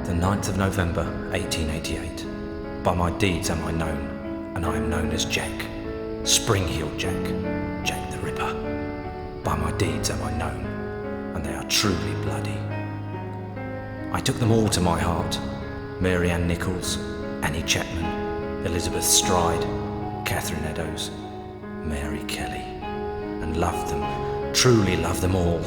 The 9th of November, 1888. By my deeds am I known, and I am known as Jack. Spring-heeled Jack, Jack the Ripper. By my deeds am I known, and they are truly bloody. I took them all to my heart. Mary Ann Nichols, Annie Chapman, Elizabeth Stride, Catherine Eddowes, Mary Kelly, and loved them, truly loved them all.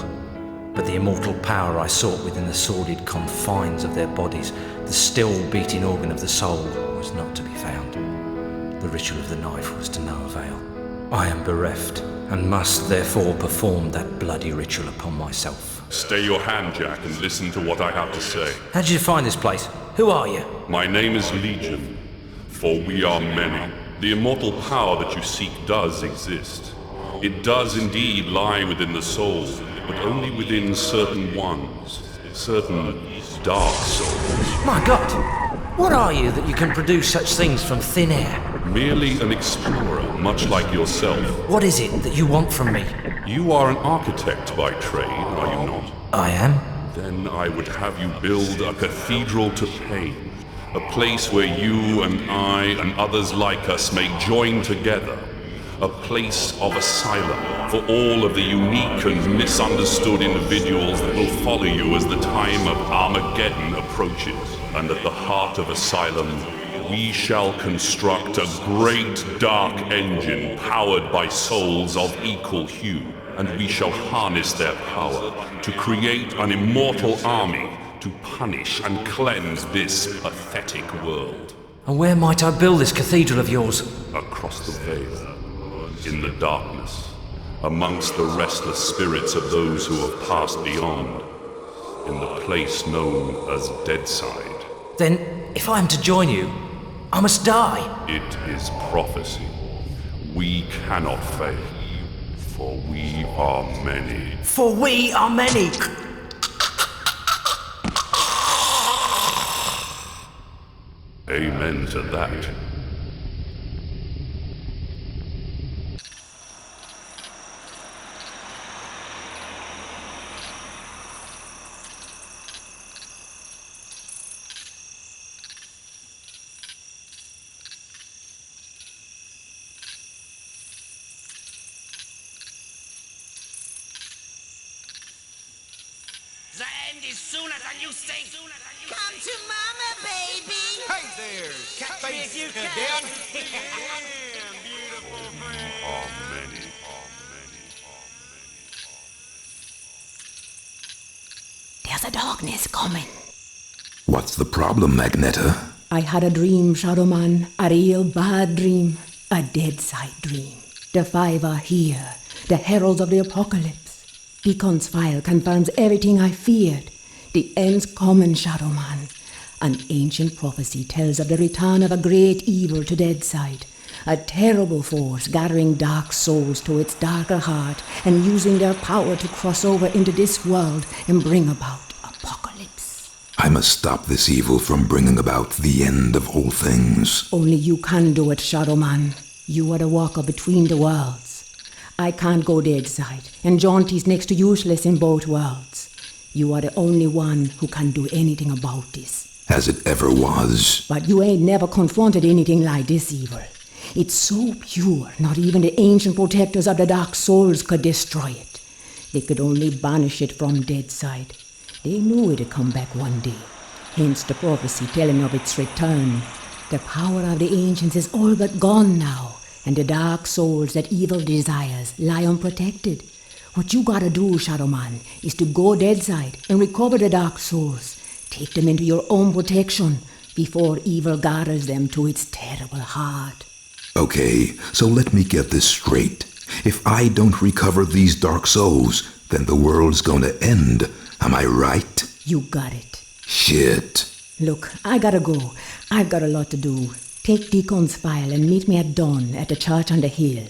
But the immortal power I sought within the sordid confines of their bodies, the still beating organ of the soul, was not to be found. The ritual of the knife was to no avail. I am bereft, and must therefore perform that bloody ritual upon myself. Stay your hand, Jack, and listen to what I have to say. How did you find this place? Who are you? My name is Legion, for we are many. The immortal power that you seek does exist. It does indeed lie within the soul, but only within certain ones, certain dark souls. My God! What are you that you can produce such things from thin air? Merely an explorer, much like yourself. What is it that you want from me? You are an architect by trade, are you not? I am. Then I would have you build a cathedral to pain, a place where you and I and others like us may join together. A place of asylum for all of the unique and misunderstood individuals that will follow you as the time of Armageddon approaches. And at the heart of asylum, we shall construct a great dark engine powered by souls of equal hue, and we shall harness their power to create an immortal army to punish and cleanse this pathetic world. And where might I build this cathedral of yours? Across the veil. In the darkness, amongst the restless spirits of those who have passed beyond, in the place known as Deadside. Then, if I am to join you, I must die. It is prophecy. We cannot fail, for we are many. For we are many! Amen to that. The end is sooner than you think. Come to mama, baby. Hey there, cat face. If you can. Damn beautiful friend. Are many. There's a darkness coming. What's the problem, Magneta? I had a dream, Shadowman. A real bad dream. A dead-side dream. The five are here. The heralds of the apocalypse. Beacon's file confirms everything I feared. The end's coming, Shadowman. An ancient prophecy tells of the return of a great evil to Deadside. A terrible force gathering dark souls to its darker heart and using their power to cross over into this world and bring about apocalypse. I must stop this evil from bringing about the end of all things. Only you can do it, Shadowman. You are the walker between the worlds. I can't go Deadside, and Jaunty's next to useless in both worlds. You are the only one who can do anything about this. As it ever was. But you ain't never confronted anything like this evil. It's so pure, not even the ancient protectors of the dark souls could destroy it. They could only banish it from Deadside. They knew it'd come back one day, hence the prophecy telling of its return. The power of the ancients is all but gone now, and the dark souls that evil desires lie unprotected. What you gotta do, Shadowman, is to go Deadside and recover the dark souls. Take them into your own protection before evil gathers them to its terrible heart. Okay, so let me get this straight. If I don't recover these dark souls, then the world's gonna end. Am I right? You got it. Shit. Look, I gotta go. I've got a lot to do. Take Deacon's file and meet me at dawn at the church on the hill.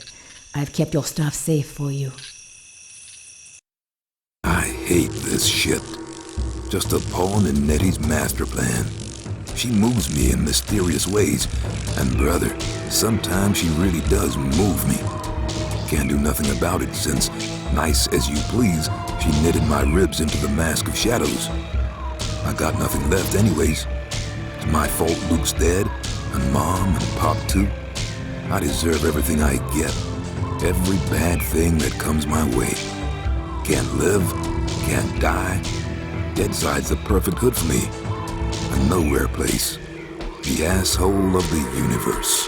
I've kept your stuff safe for you. I hate this shit. Just a pawn in Nettie's master plan. She moves me in mysterious ways, and brother, sometimes she really does move me. Can't do nothing about it since, nice as you please, she knitted my ribs into the mask of shadows. I got nothing left anyways. It's my fault Luke's dead, and Mom and Pop too. I deserve everything I get. Every bad thing that comes my way. Can't live, can't die. Deadside's the perfect hood for me. A nowhere place. The asshole of the universe.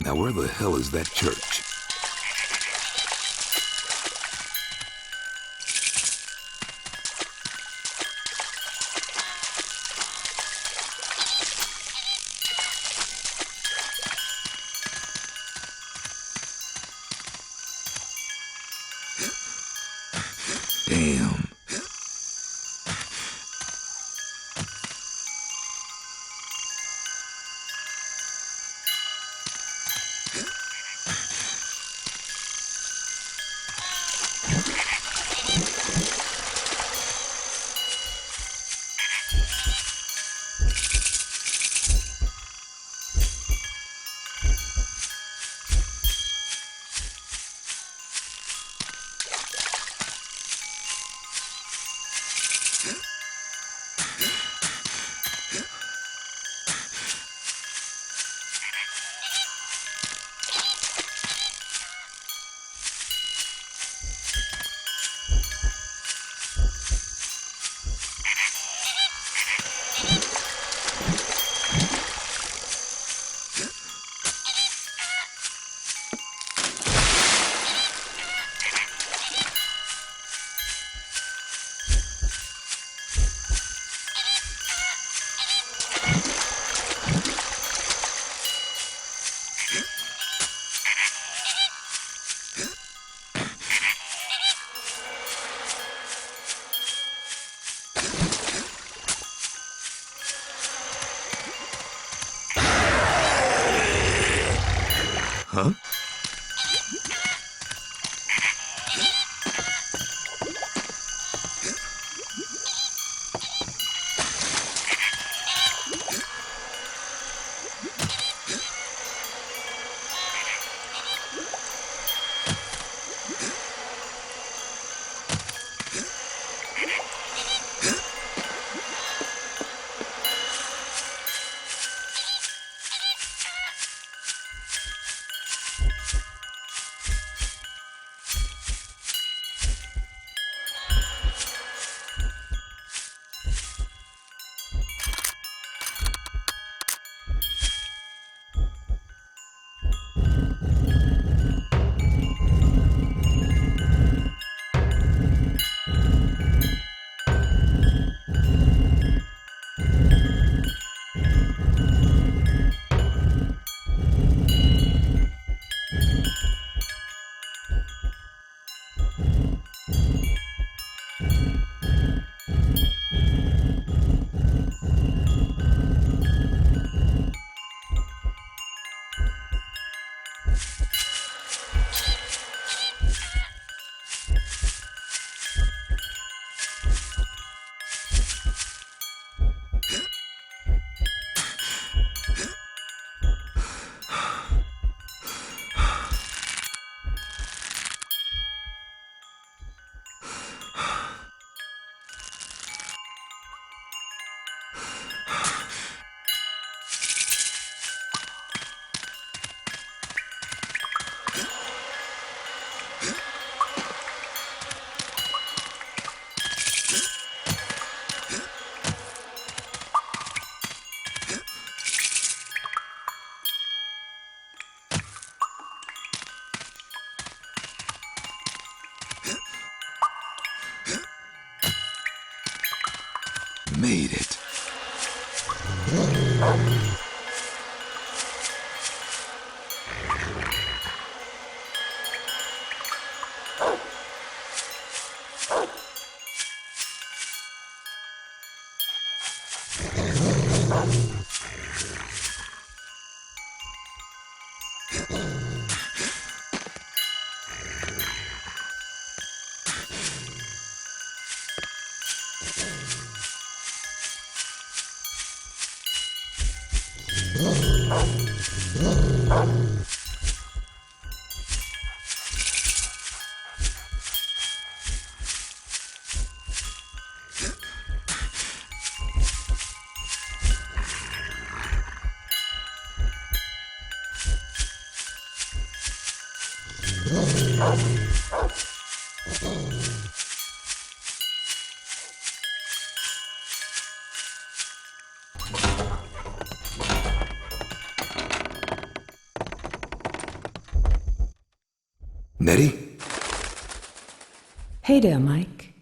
Now where the hell is that church? Damn. Huh? Nettie? Hey there, Mike.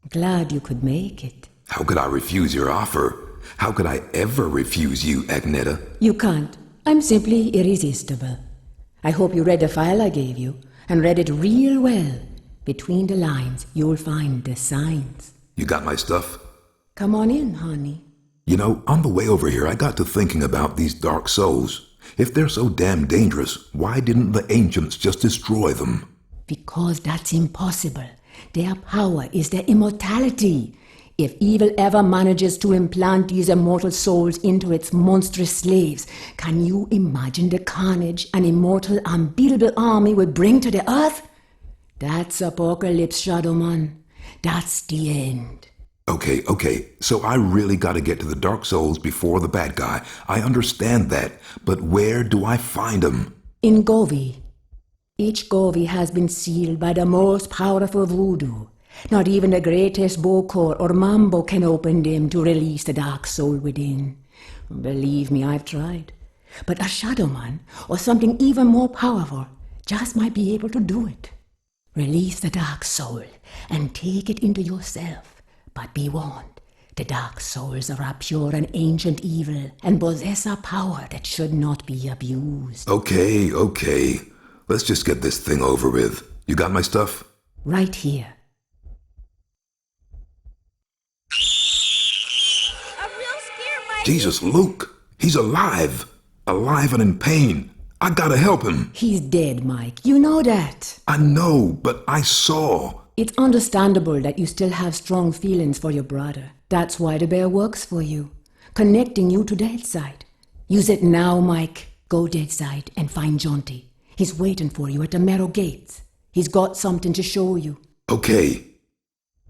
Glad you could make it. How could I refuse your offer? How could I ever refuse you, Agneta? You can't. I'm simply irresistible. I hope you read the file I gave you, and read it real well. Between the lines, you'll find the signs. You got my stuff? Come on in, honey. You know, on the way over here, I got to thinking about these dark souls. If they're so damn dangerous, why didn't the ancients just destroy them? Because that's impossible. Their power is their immortality. If evil ever manages to implant these immortal souls into its monstrous slaves, can you imagine the carnage an immortal, unbeatable army would bring to the earth? That's apocalypse, Shadowman. That's the end. Okay, so I really gotta get to the Dark Souls before the bad guy. I understand that, but where do I find them? In Govi. Each Govi has been sealed by the most powerful voodoo. Not even the greatest Bokor or Mambo can open them to release the dark soul within. Believe me, I've tried. But a Shadowman, or something even more powerful, just might be able to do it. Release the dark soul and take it into yourself. But be warned, the dark souls are a pure and ancient evil and possess a power that should not be abused. Okay. Let's just get this thing over with. You got my stuff? Right here. A real scare, Mike. Jesus, Luke! He's alive! Alive and in pain! I gotta help him! He's dead, Mike. You know that. I know, but I saw. It's understandable that you still have strong feelings for your brother. That's why the bear works for you, connecting you to Deadside. Use it now, Mike. Go Deadside and find Jonty. He's waiting for you at the Marrow Gates. He's got something to show you. Okay.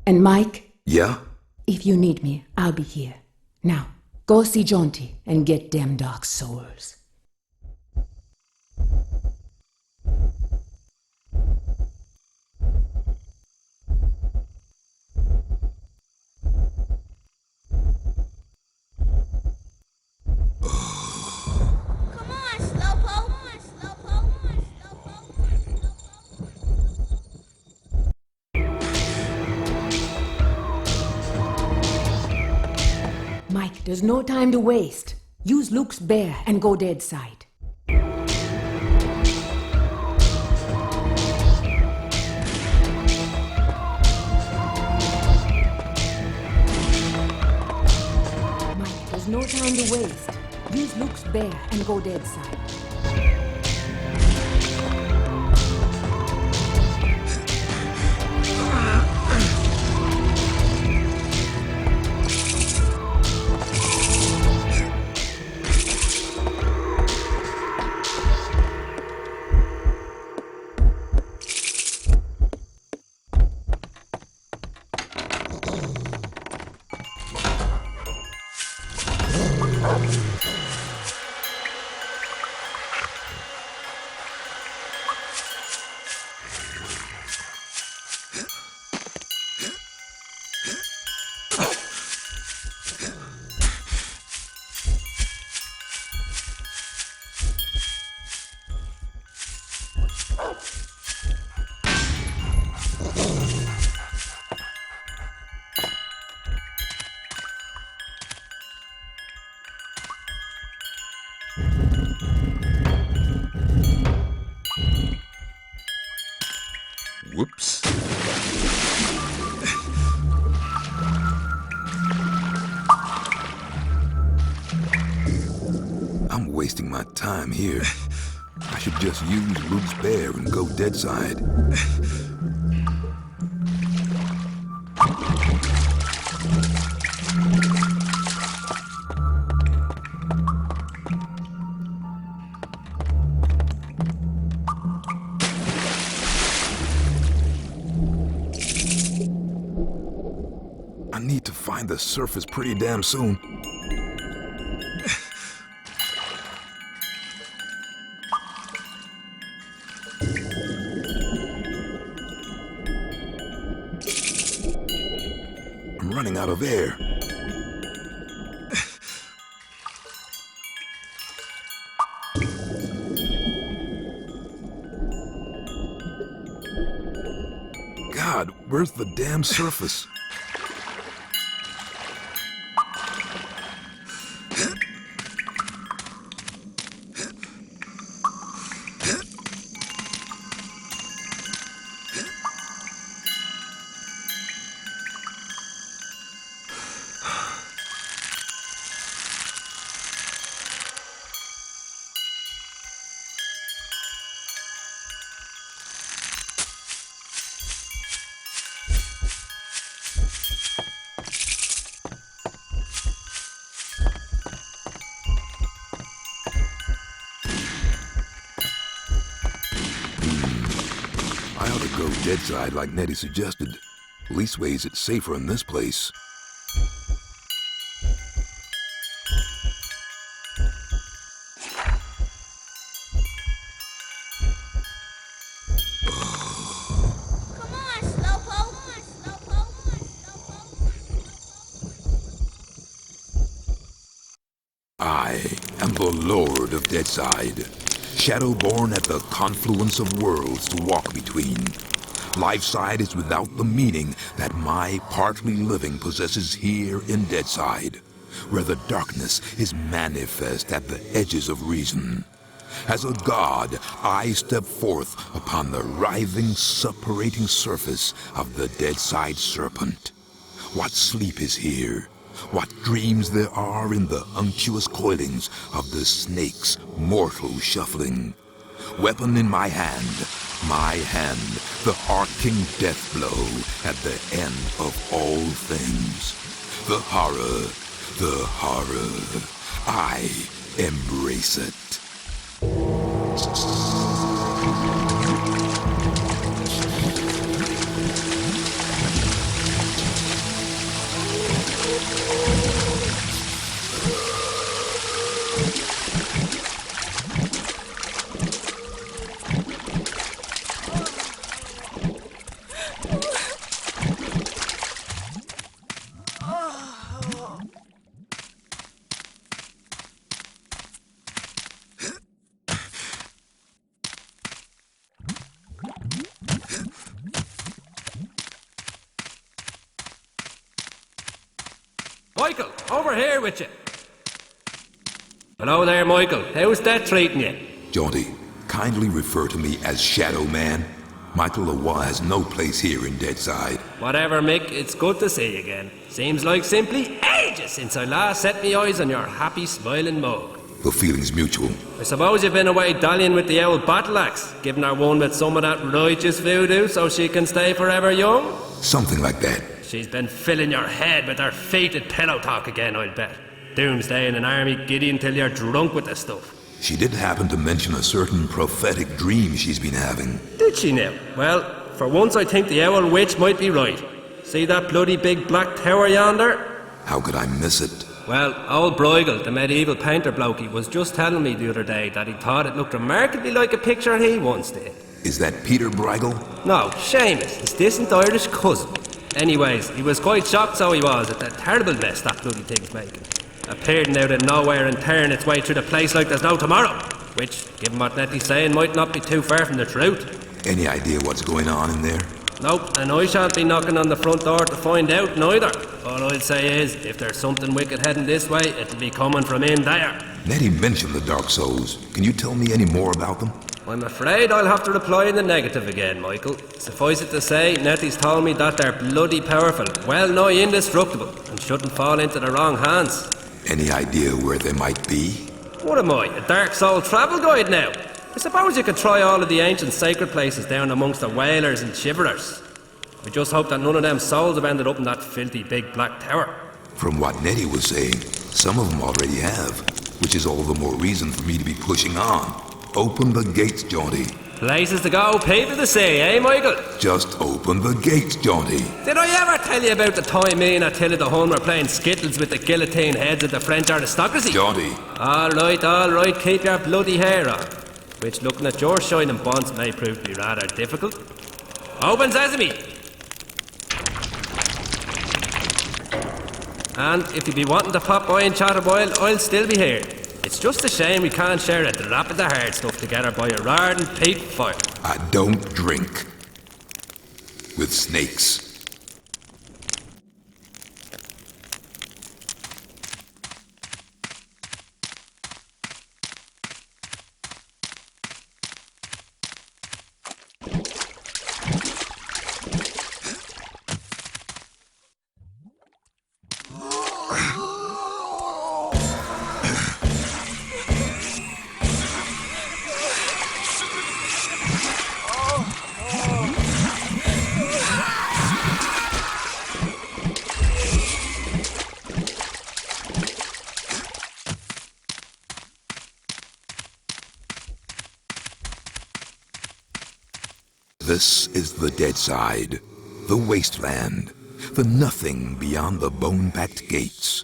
And Mike? Yeah? If you need me, I'll be here. Now, go see Jonty and get them dark souls. Come on, Slowpoke. Mike, there's no time to waste. Use Luke's bear and go Deadside. Mike, there's no time to waste. Use Luke's bear and go Deadside. Whoops. I'm wasting my time here. I should just use Luke's bear and go Deadside. find the surface pretty damn soon. I'm running out of air. God, where's the damn surface? I ought to go dead side like Nettie suggested. Leastways, it's safer in this place. Come on, Slowpoke. I am the Lord of Deadside, Shadowborn at the confluence of worlds to walk between. Lifeside is without the meaning that my partly living possesses here in Deadside, where the darkness is manifest at the edges of reason. As a god, I step forth upon the writhing, suppurating surface of the Deadside Serpent. What sleep is here? What dreams there are in the unctuous coilings of the snake's mortal shuffling. Weapon in my hand, the arcing death blow at the end of all things. The horror, I embrace it. Michael, over here with you. Hello there, Michael. How's that treating you? Jaunty, kindly refer to me as Shadow Man. Michael Leroy has no place here in Deadside. Whatever, Mick. It's good to see you again. Seems like simply ages since I last set me eyes on your happy, smiling mug. The feeling's mutual. I suppose you've been away dallying with the old battle axe, giving her one with some of that righteous voodoo so she can stay forever young? Something like that. She's been filling your head with her fated pillow talk again, I'll bet. Doomsday in an army giddy until you're drunk with the stuff. She did happen to mention a certain prophetic dream she's been having. Did she now? Well, for once I think the owl witch might be right. See that bloody big black tower yonder? How could I miss it? Well, old Bruegel, the medieval painter blokey, was just telling me the other day that he thought it looked remarkably like a picture he once did. Is that Peter Bruegel? No, Seamus, his distant Irish cousin. Anyways, he was quite shocked, so he was, at the terrible mess that bloody thing's making. Appearing out of nowhere and tearing its way through the place like there's no tomorrow. Which, given what Nettie's saying, might not be too far from the truth. Any idea what's going on in there? Nope, and I shan't be knocking on the front door to find out neither. All I'd say is, if there's something wicked heading this way, it'll be coming from in there. Nettie mentioned the Dark Souls. Can you tell me any more about them? I'm afraid I'll have to reply in the negative again, Michael. Suffice it to say, Nettie's told me that they're bloody powerful, well nigh indestructible, and shouldn't fall into the wrong hands. Any idea where they might be? What am I, a Dark Soul travel guide now? I suppose you could try all of the ancient sacred places down amongst the whalers and shiverers. I just hope that none of them souls have ended up in that filthy big black tower. From what Nettie was saying, some of them already have, which is all the more reason for me to be pushing on. Open the gates, Jaunty. Places to go, people to see, eh, Michael? Just open the gates, Johnny. Did I ever tell you about the time me and Attila the Hun were playing skittles with the guillotine heads of the French aristocracy? Johnny. All right, keep your bloody hair on. Which, looking at your shining bonds, may prove to be rather difficult. Open sesame! And if you be wanting to pop by and chat a while, I'll still be here. It's just a shame we can't share a drop of the hard stuff together by a roaring peat fire. I don't drink with snakes. This is the dead side, the wasteland, the nothing beyond the bone-packed gates.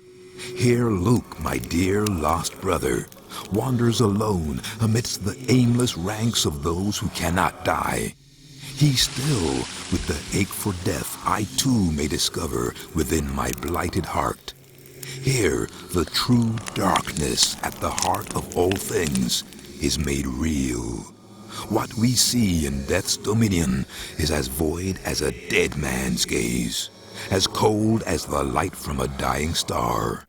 Here Luke, my dear lost brother, wanders alone amidst the aimless ranks of those who cannot die. He still, with the ache for death I too may discover within my blighted heart. Here, the true darkness at the heart of all things is made real. What we see in death's dominion is as void as a dead man's gaze, as cold as the light from a dying star.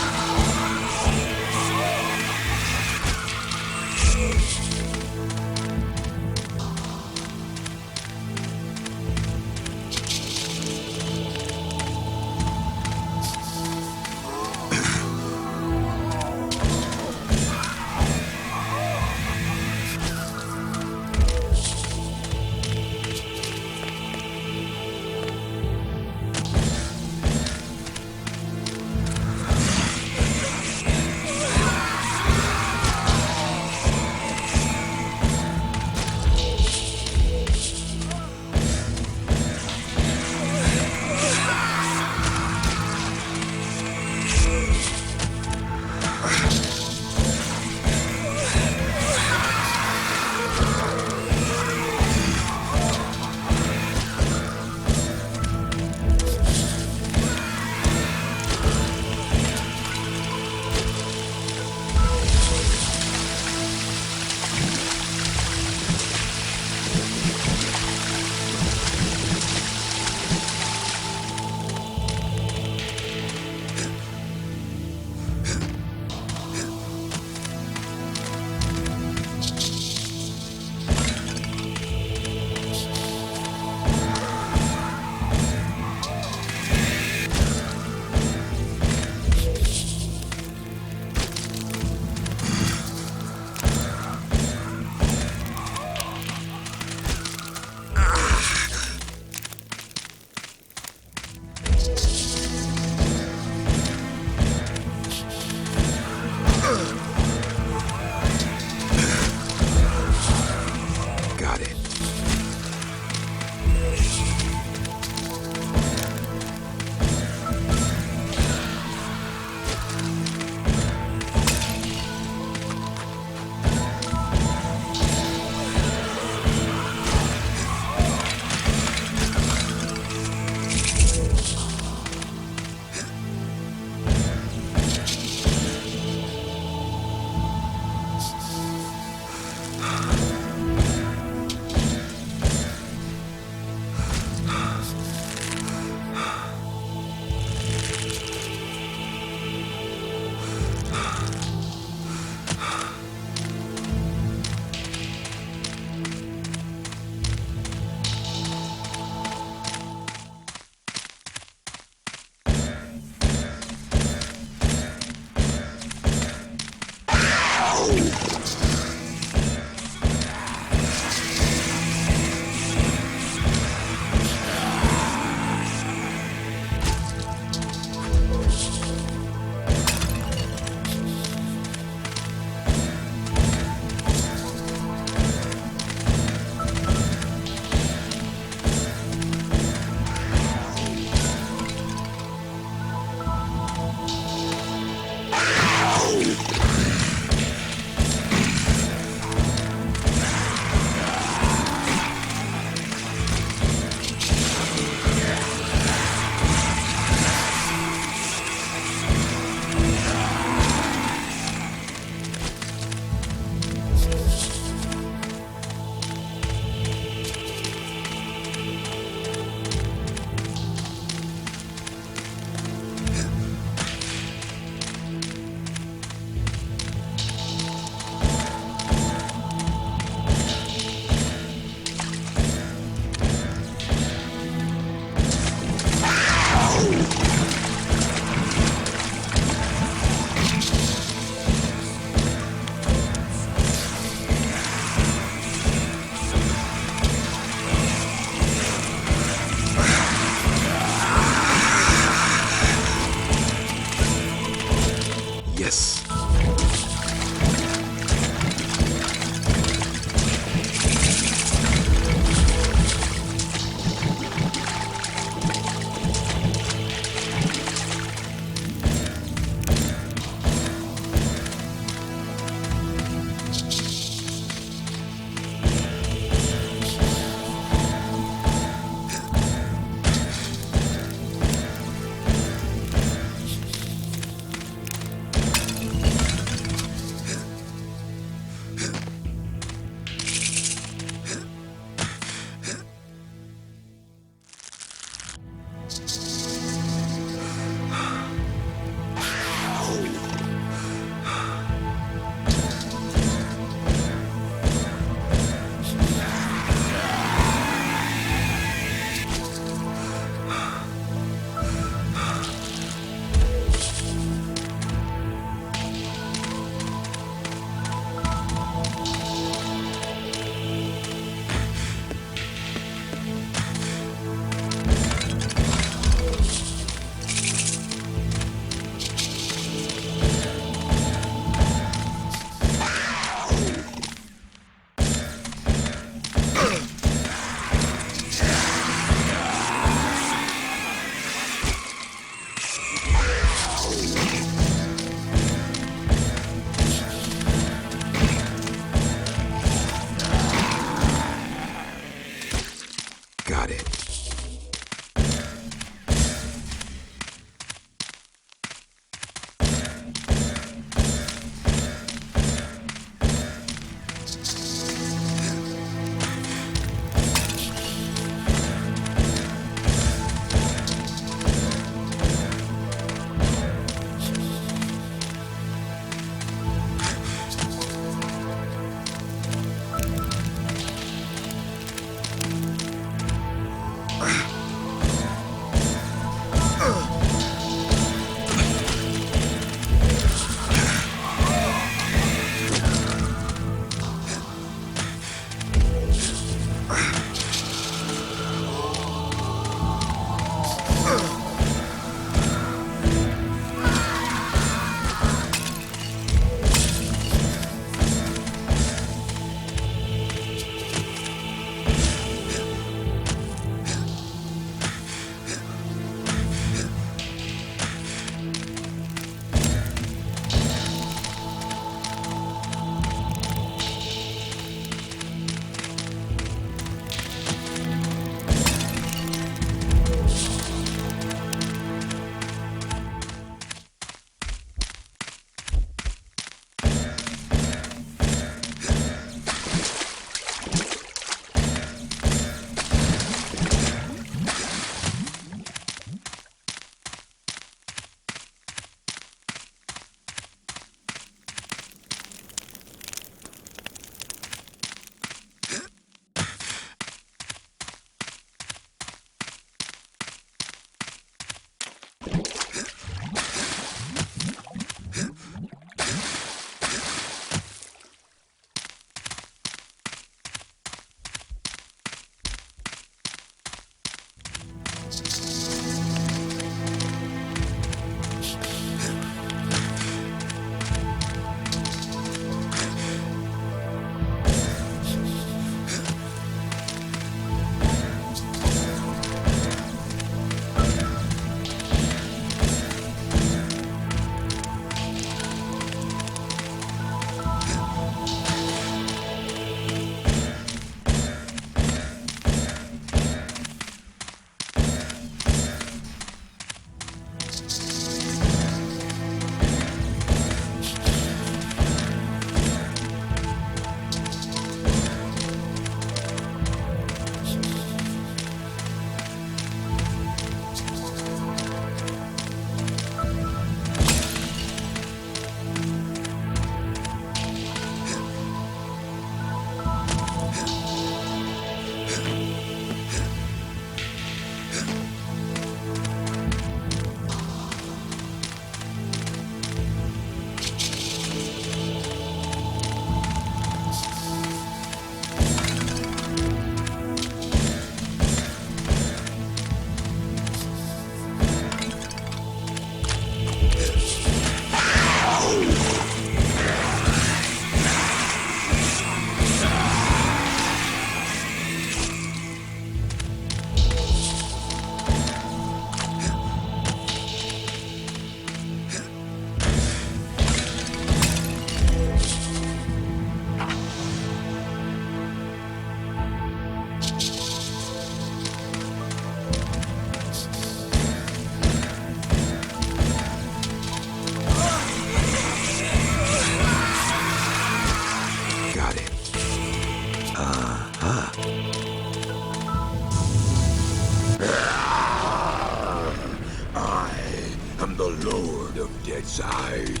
side.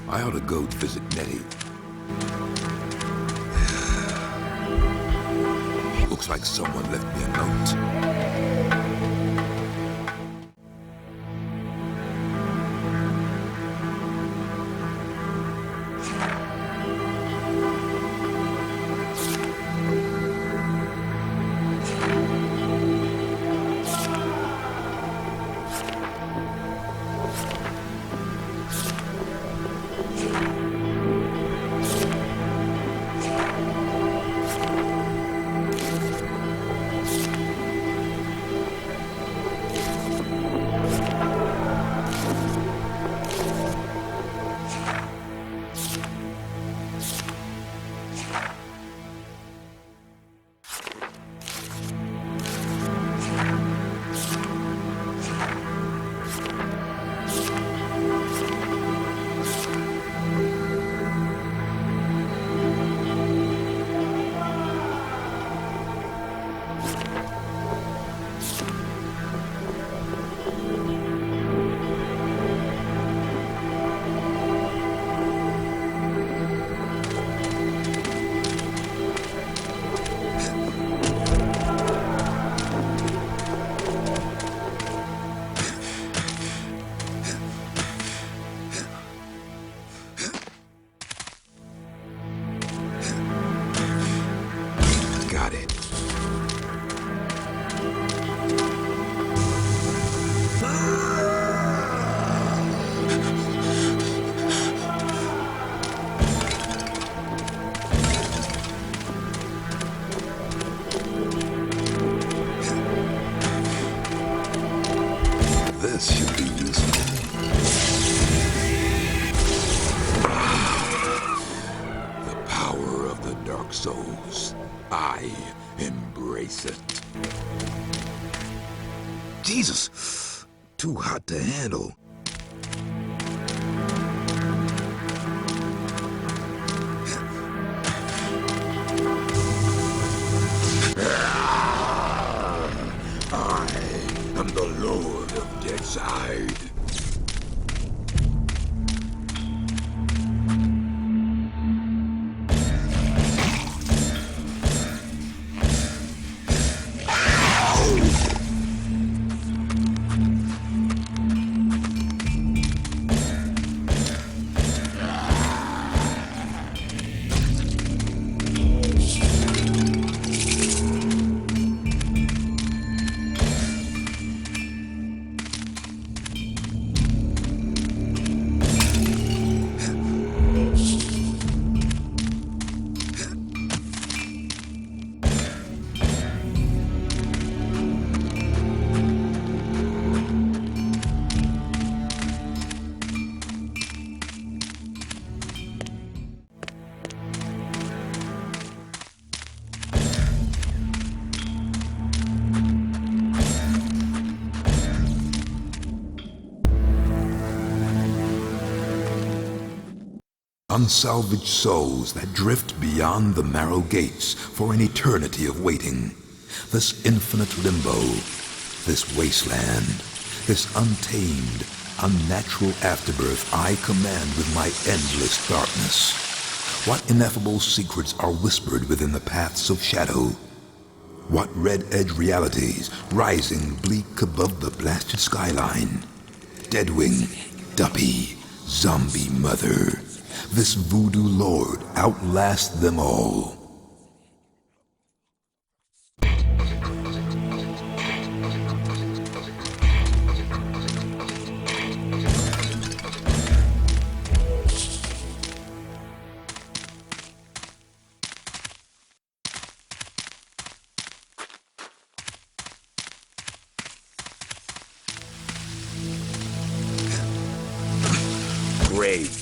I ought to go visit Nettie. Looks like someone left me a note. Got it. This should be useful. The power of the Dark Souls. I embrace it. Jesus! Too hot to handle. I am the Lord of Deadside. Unsalvaged souls that drift beyond the marrow gates for an eternity of waiting. This infinite limbo, this wasteland, this untamed, unnatural afterbirth I command with my endless darkness. What ineffable secrets are whispered within the paths of shadow? What red-edge realities rising bleak above the blasted skyline? Deadwing, Duppy, Zombie Mother. This voodoo lord outlasts them all. Great.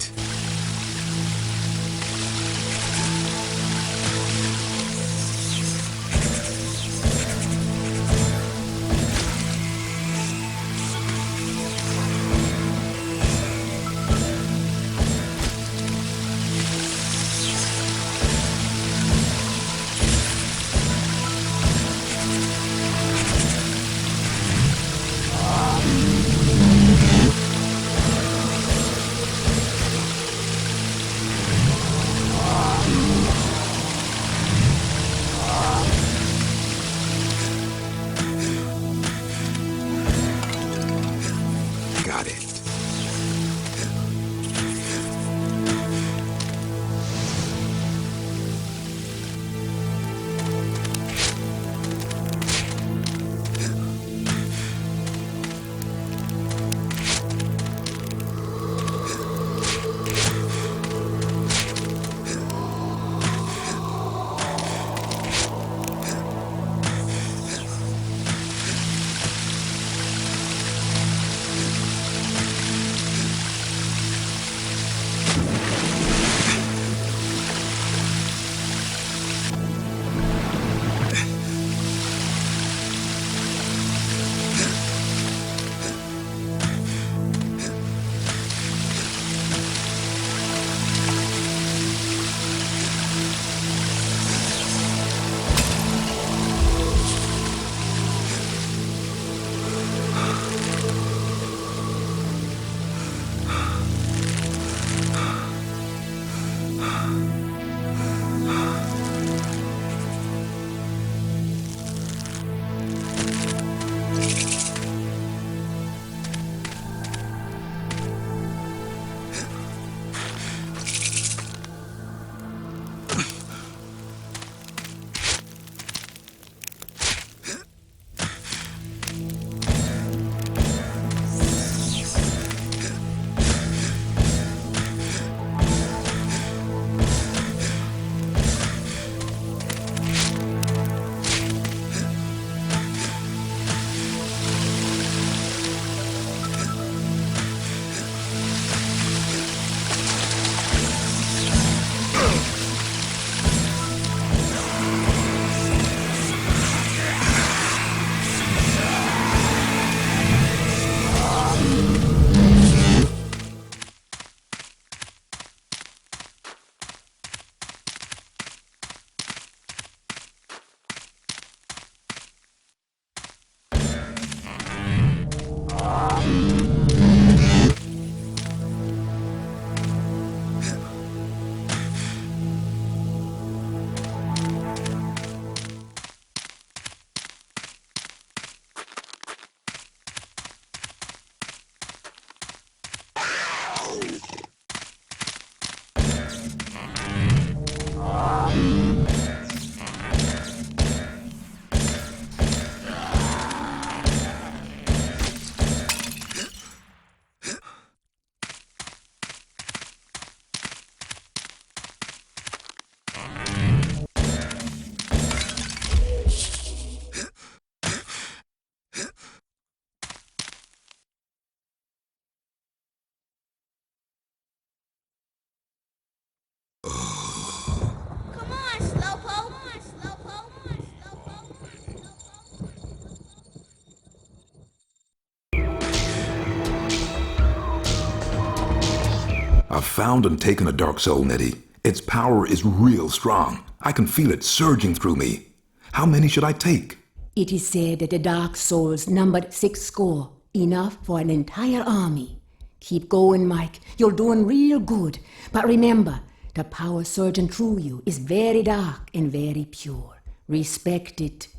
found and taken a dark soul, Nettie. Its power is real strong. I can feel it surging through me. How many should I take? It is said that the dark souls numbered 60, enough for an entire army. Keep going, Mike. You're doing real good. But remember, the power surging through you is very dark and very pure. Respect it.